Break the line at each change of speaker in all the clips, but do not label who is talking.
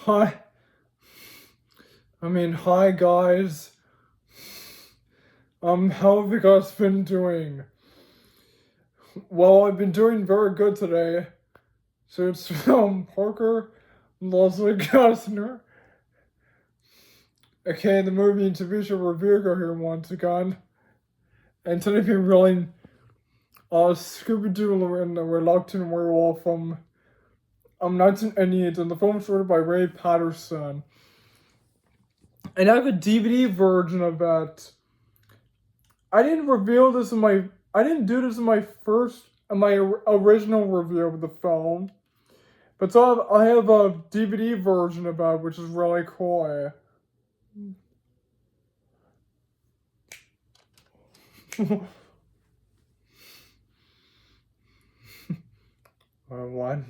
Hi. Hi guys. How have you guys been doing? Well, I've been doing very good today. So it's Parker, Leslie Gessner. Okay, the movie and TV show reviewer here once again. And today we're reviewing Scooby-Doo and the Reluctant Werewolf from 1988, and the film was written by Ray Patterson. And I have a DVD version of that. I didn't do this in my original review of the film, but so I have a DVD version of it, which is really cool. One.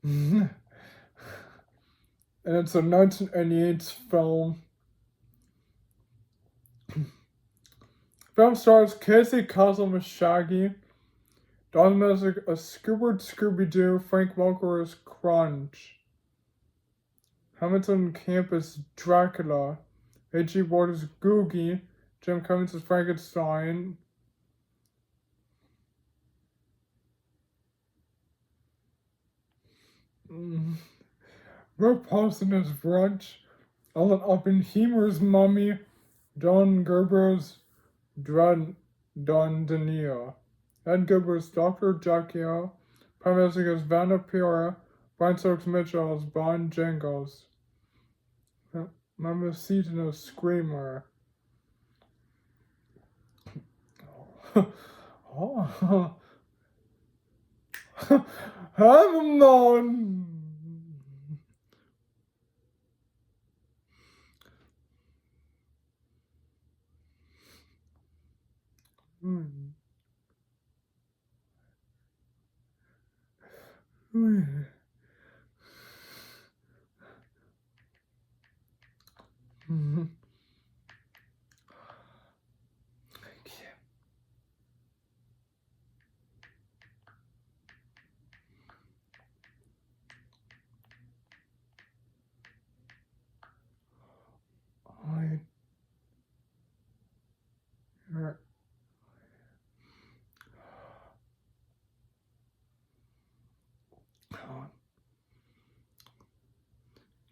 And it's a 1988 film. Film stars Casey Kasem as Shaggy, Don Messick as Scooby-Doo, Frank Welker as Crunch, Hamilton Camp as Dracula, H.G. Ward as Googie, Jim Cummings as Frankenstein, Rick Paulson as Brunch, Alan Oppenheimer's Mummy, John Gerber's Don Dania, Ed Gerber's Dr. Jackie, Prime Minister as Vanna Pira, Brian Stokes Mitchell as Bon Jangles, Mama Seaton as Screamer. Oh. Have him on.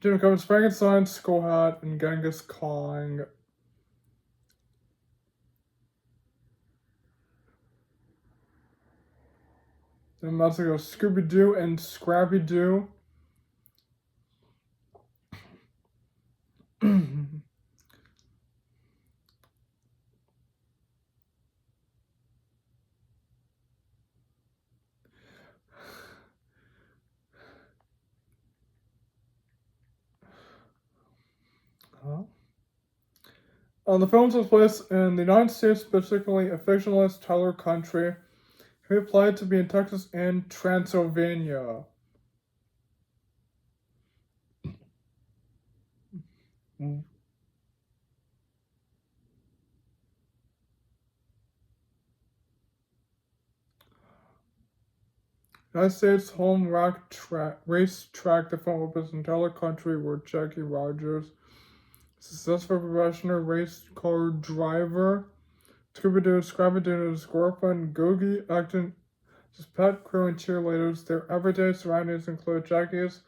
Jim Cummings, Frankenstein, Skull Hat, and Genghis Khan. Then Mexico, Scooby-Doo and Scrappy-Doo. The film takes place in the United States, specifically a fictionalized Tyler country, who applied to be in Texas and Transylvania. United States home race track, the film opens in Tyler country, where Jackie Rogers, successful professional race car driver, Scooby-Doo, Scrappy-Doo, and his girlfriend Googie acting as pet crew and cheerleaders. Their everyday surroundings include Jackie's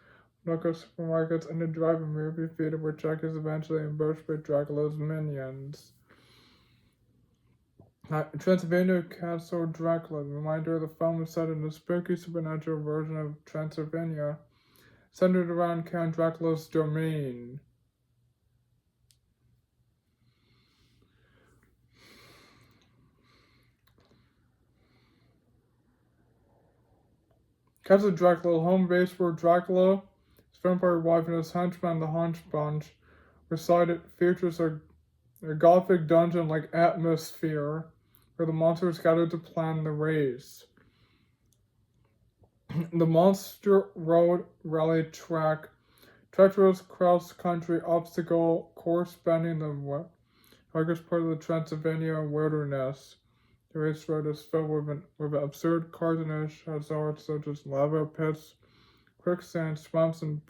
local supermarkets and a drive-in movie theater where Jackie is eventually ambushed by Dracula's minions. Transylvania Castle Dracula. The reminder of the film is set in a spooky supernatural version of Transylvania, centered around Count Dracula's domain. Castle Dracula, home base where Dracula, his vampire wife, and his henchman, the Hunch Bunch, reside. It features a gothic dungeon-like atmosphere where the monsters gather to plan the race. The Monster Road Rally Track, treacherous cross-country obstacle course spanning the darkest part of the Transylvania wilderness. The race road is filled with absurd cartoonish hazards such as lava pits, quicksand, swamps, and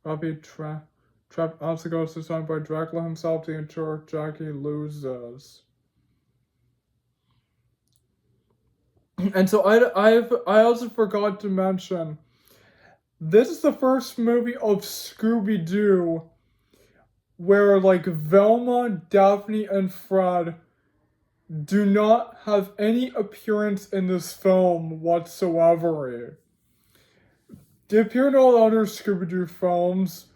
Robbie trapped obstacles designed by Dracula himself to ensure Jackie loses. And so I also forgot to mention, this is the first movie of Scooby-Doo where like Velma, Daphne, and Fred do not have any appearance in this film whatsoever. They appear in all other Scooby-Doo films.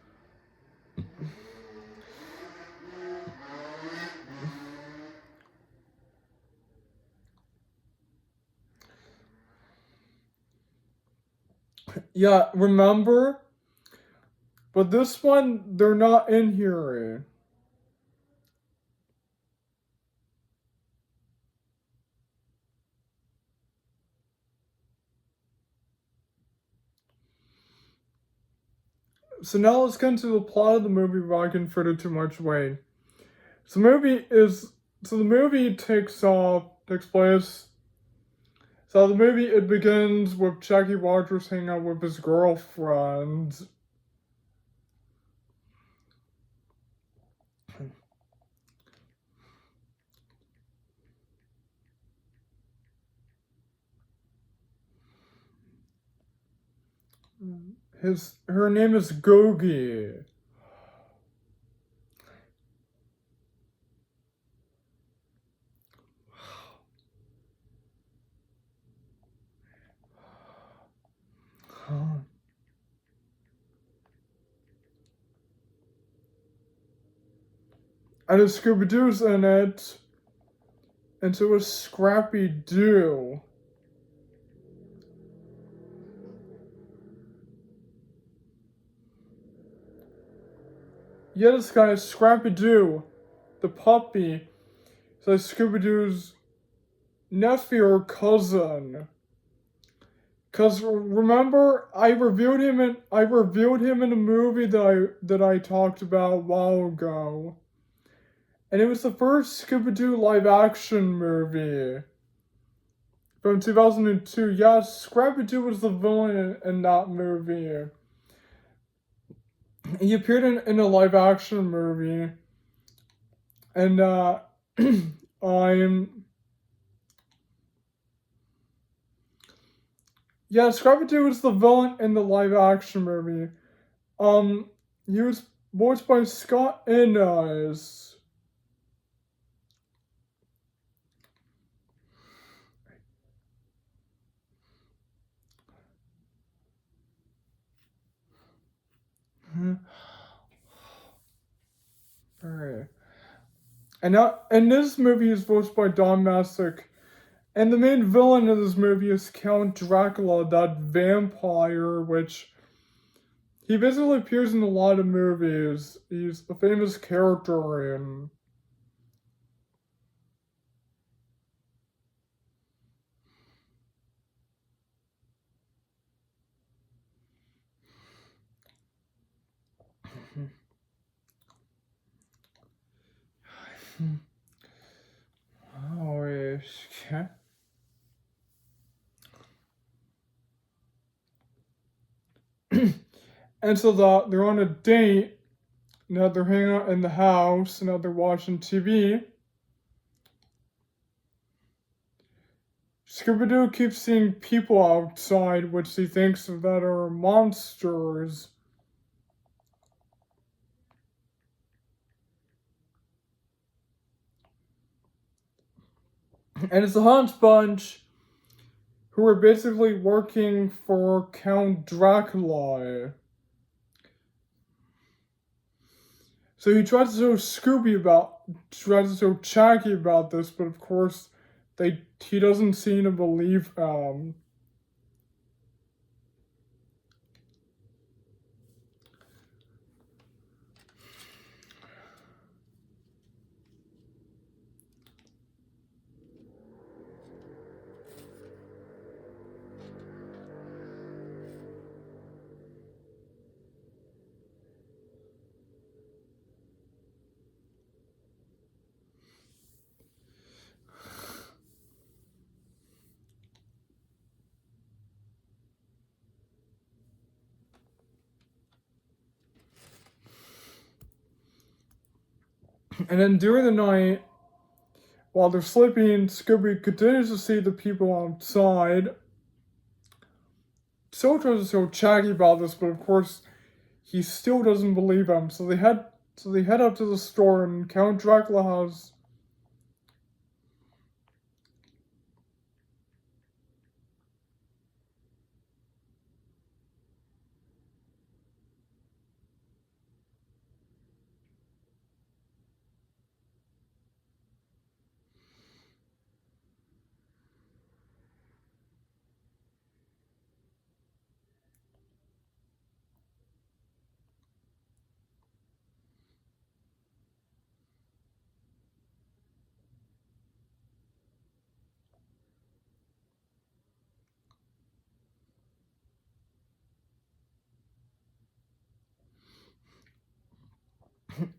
Yeah, remember? But this one, they're not in here. So now let's get into the plot of the movie without getting further too much away. So the movie takes place. So the movie, it begins with Jackie Rogers hanging out with his girlfriend. Her name is Gogi. And a Scooby-Doo's in it. And so is Scrappy-Doo. Yeah, this guy is Scrappy-Doo, the puppy. So Scooby-Doo's nephew or cousin. Cause remember, I reviewed him in a movie that I talked about a while ago. And it was the first Scooby-Doo live action movie from 2002. Yes, Scrappy-Doo was the villain in that movie. He appeared in a live action movie. And yeah, Scrappy-Doo was the villain in the live action movie. He was voiced by Scott Innes. Alright. And this movie is voiced by Don Messick. And the main villain of this movie is Count Dracula, that vampire, which he basically appears in a lot of movies. He's a famous character in. Oh, okay. And so they're on a date. Now they're hanging out in the house. Now they're watching TV. Scooby-Doo keeps seeing people outside, which he thinks that are monsters. And it's a Hunch Bunch who are basically working for Count Dracula. So he tries to show Jackie about this, but of course, he doesn't seem to believe him. And then during the night, while they're sleeping, Scooby continues to see the people outside. Still tries to tell Shaggy about this, but of course, he still doesn't believe him. So they head up to the store, and Count Dracula has.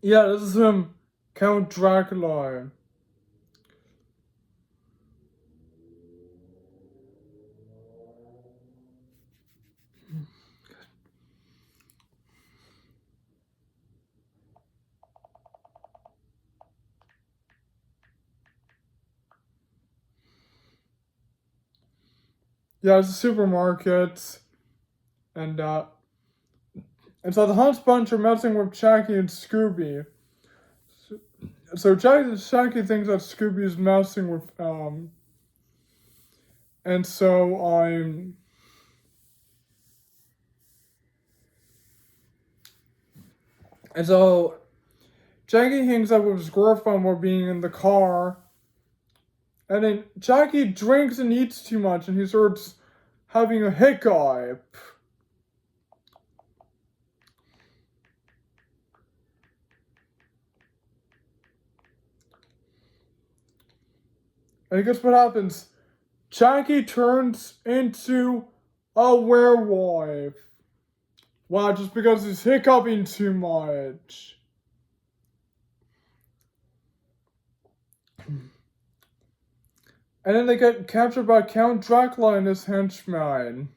Yeah, this is him, Count Dracula. Yeah, it's a supermarket, and so the Hunts Bunch are messing with Shaggy and Scooby. So Shaggy thinks that Scooby is messing with and so and so Shaggy hangs up with his girlfriend while being in the car, and then Shaggy drinks and eats too much, and he starts having a hiccup. And guess what happens? Shaggy turns into a werewolf. Wow, just because he's hiccuping too much. And then they get captured by Count Dracula and his henchmen.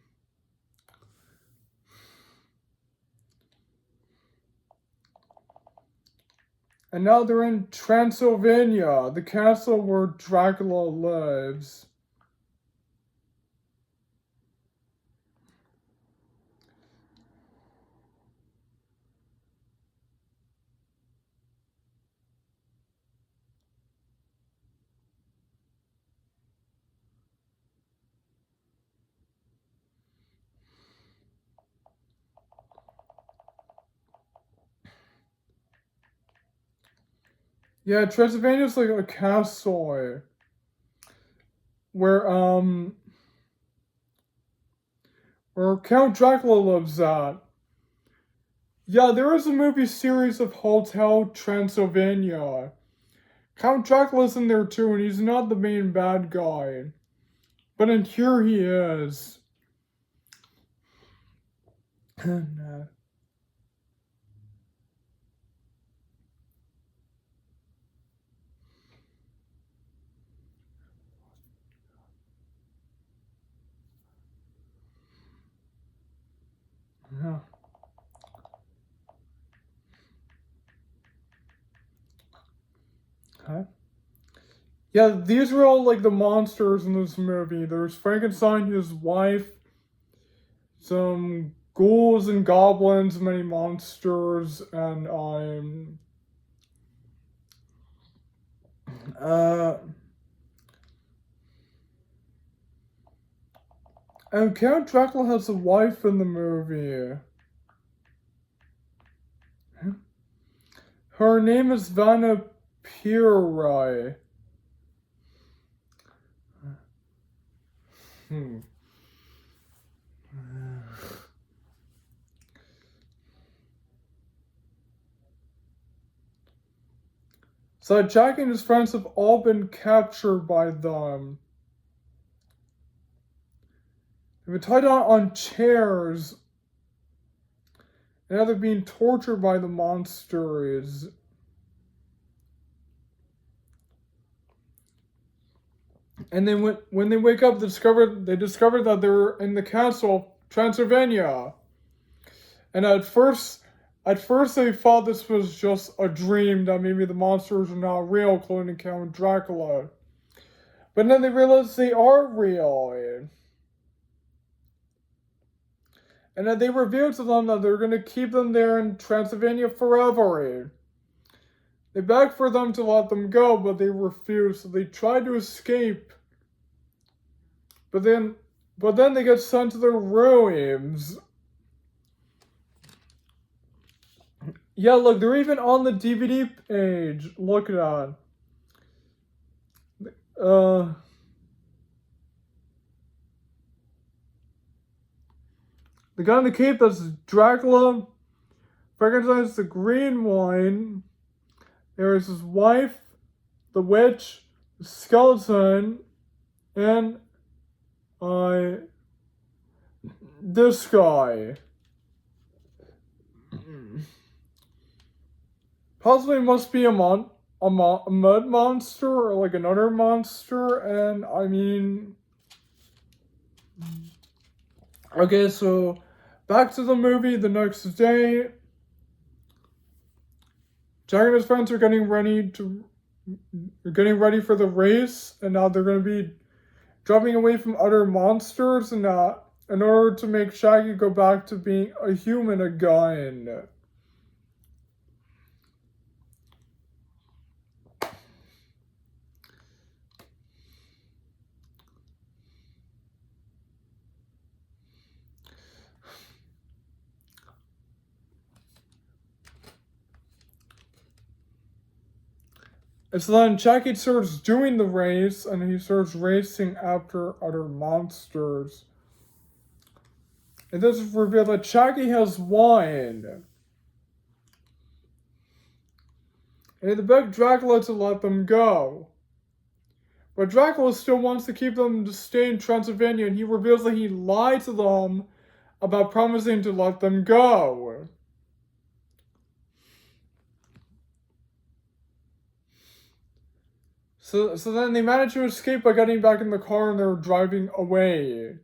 And now they're in Transylvania, the castle where Dracula lives. Yeah, Transylvania's like a castle where Count Dracula lives at. Yeah, there is a movie series of Hotel Transylvania. Count Dracula's in there too, and he's not the main bad guy. But in here he is. No. Yeah. Okay. Yeah, these are all like the monsters in this movie. There's Frankenstein, his wife, some ghouls and goblins, many monsters, and uh and Count Dracula has a wife in the movie. Her name is Vanna Piri. Hmm. So Jack and his friends have all been captured by them. They've been tied on chairs, and now they're being tortured by the monsters. And then when they wake up, they discover that they're in the castle, Transylvania. And at first, At first, they thought this was just a dream, that maybe the monsters are not real, including Count Dracula. But then they realized they are real. And then they revealed to them that they're going to keep them there in Transylvania forever. They begged for them to let them go, but they refused, so they tried to escape. But then they get sent to their ruins. Yeah, look, they're even on the DVD page. Look at that. The guy in the cape, that's Dracula. Frankenstein's the green one. There's his wife, the witch, the skeleton, and this guy. Possibly must be a mud monster or like another monster, and I mean, okay, so back to the movie. The next day, Jack and his friends are getting ready for the race, and now they're going to be driving away from other monsters, and in order to make Shaggy go back to being a human again. And so then Shaggy starts doing the race, and he starts racing after other monsters. And this is revealed that Shaggy has won. And they beg Dracula to let them go. But Dracula still wants to keep them to stay in Transylvania, and he reveals that he lied to them about promising to let them go. So then they manage to escape by getting back in the car, and they're driving away.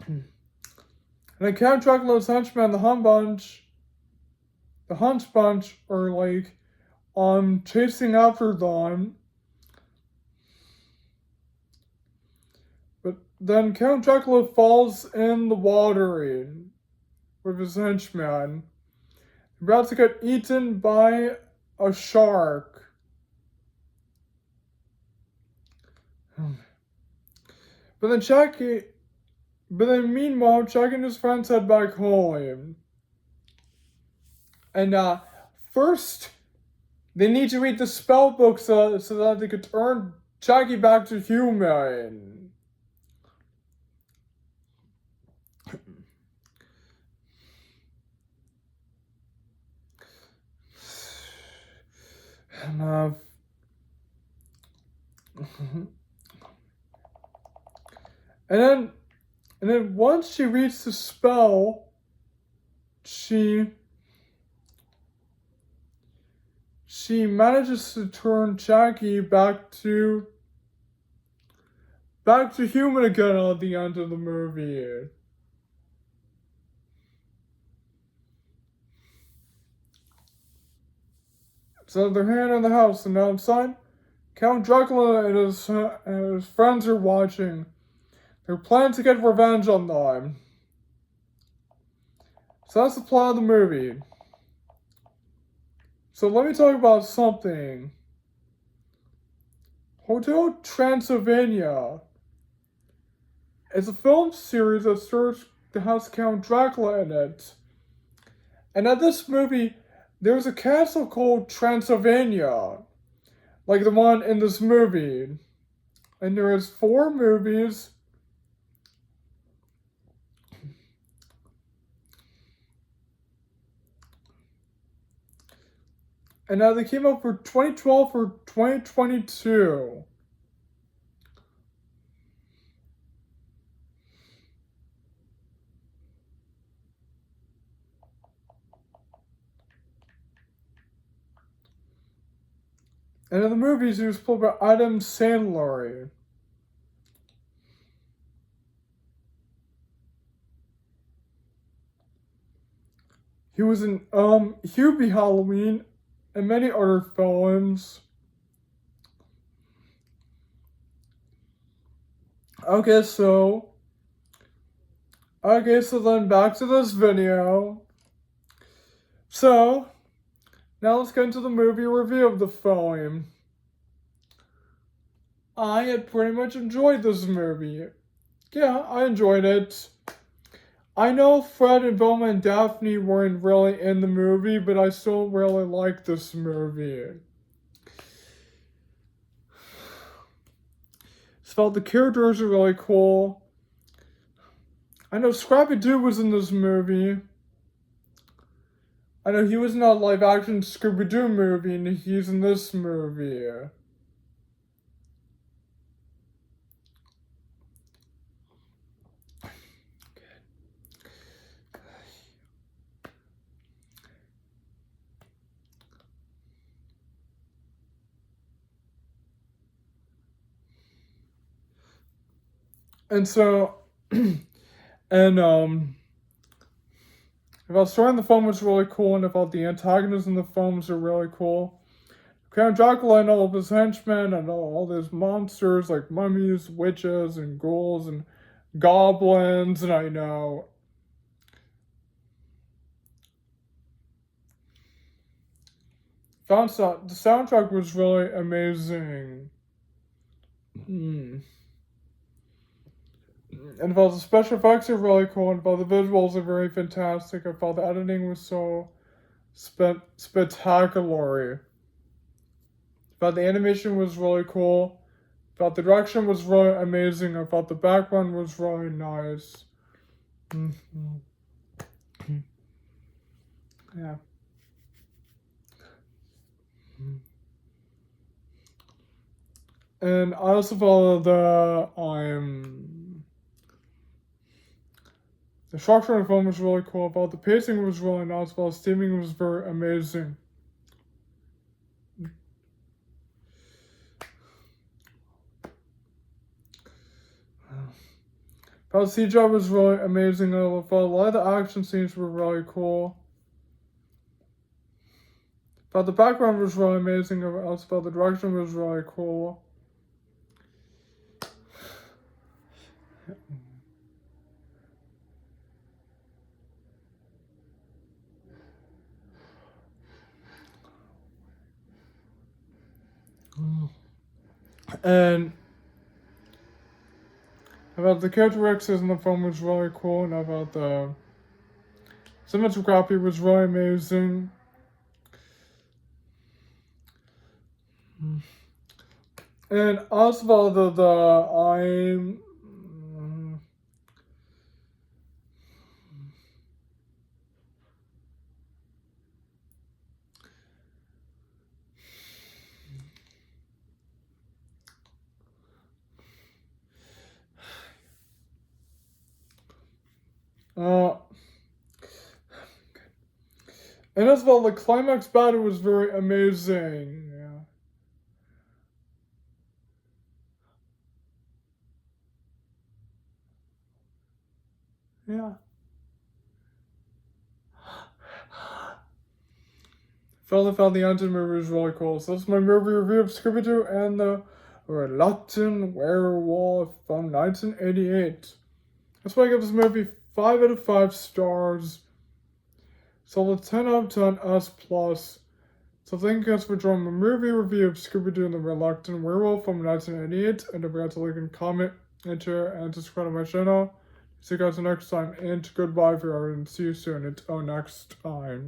And then Count Dracula's henchmen, the Hunch Bunch, are like chasing after them. But then Count Dracula falls in the water with his henchmen. He's about to get eaten by a shark. But then meanwhile, Chuck and his friends head back home. And first, they need to read the spell book so that they could turn Chucky back to human. And then once she reads the spell, she manages to turn Jackie back to human again at the end of the movie. So they're here in the house, and outside, Count Dracula and his friends are watching. They're planning to get revenge on them. So that's the plot of the movie. So let me talk about something. Hotel Transylvania is a film series that has Count Dracula in it. And at this movie, there's a castle called Transylvania, like the one in this movie. And there is 4 movies. And now they came up for 2012 or 2022. And in the movies, he was played by Adam Sandler. He was in Hubie Halloween and many other films. Okay, so then back to this video. So, now let's get into the movie review of the film. I had pretty much enjoyed this movie. Yeah, I enjoyed it. I know Fred and Velma and Daphne weren't really in the movie, but I still really like this movie. Felt the characters are really cool. I know Scrappy-Doo was in this movie. I know he was in a live-action Scooby-Doo movie, and he's in this movie. And so, and I felt story in the film was really cool, and I felt the antagonists in the films are really cool. Count Dracula and all of his henchmen and all these monsters like mummies, witches, and ghouls, and goblins, and I know. The soundtrack was really amazing. And while the special effects are really cool, and while the visuals are very fantastic, I felt the editing was so spectacular. I thought the animation was really cool. I thought the direction was really amazing. I thought the background was really nice. Yeah. And I also thought the structure of the film was really cool. I thought the pacing was really nice. I thought the steaming was very amazing. I thought the CGI was really amazing. I thought a lot of the action scenes were really cool. I thought the background was really amazing. I also thought the direction was really cool. And I thought the characteristics in the film was really cool, and I thought the cinematography was really amazing. And also I'm and as well, the climax battle was very amazing. Yeah. Felt the Haunted movie was really cool. So that's my movie review of Scooby-Doo and the Reluctant Werewolf from 1988. That's why I give this movie 5 out of 5 stars. So a 10 out of 10 S+. So thank you guys for joining my movie review of Scooby-Doo and the Reluctant Werewolf from 1988. And don't forget to like and comment, and share, and subscribe to my channel. See you guys next time, and goodbye, and see you soon until next time.